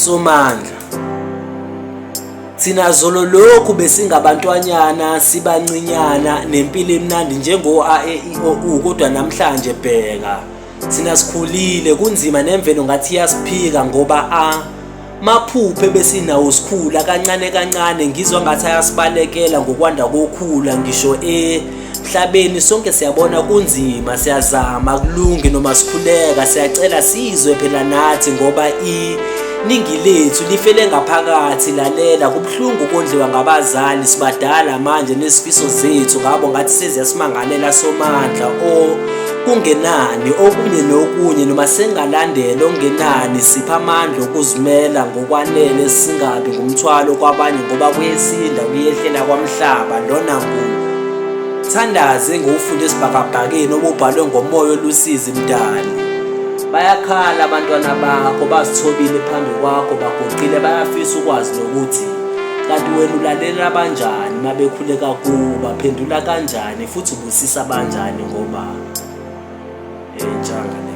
Somandla, thina zolo lokhu besingabantwanyana sibancinyana nempilo emnandi njengo A E I O U, kodwa namhlanje bheka thina sikhulile kunzima nemvelo ngathi iyasiphika ngoba maphuphe besinawo sikhula kancane kancane ngizwa ngathi ayasibalekela ngokwanda kokhula ngisho emhlabeni sonke siyabona kunzima siyazama kulunge noma sikhuleka siyacela sizwe phela nathi ngoba iningi lethu lifele ngaphakathi lalela kubhlungu kondliwa ngabazali sibadala manje nesifiso zethu ngabo ngathi seziyasimangalela Somandla kungenani okunye nokunye noma sengalandela ongenani sipha amandla okuzimela ngokwanele singabi ngumthwalo kwabanye ngoba kuyesinda kuyehlela kwamhlaba lona thandaze ngofunda esibhakabhakeni obubhalwe ngomoya olusizi mdali. Bayakhala abantwana bakho bazithobile phambi kwakho bagoqile bayafisa ukwazi nokuthi kanti wena ulalela abanjani mabekhuleka kubo baphendula kanjani futhi ubusisa banjani ngoba enjanga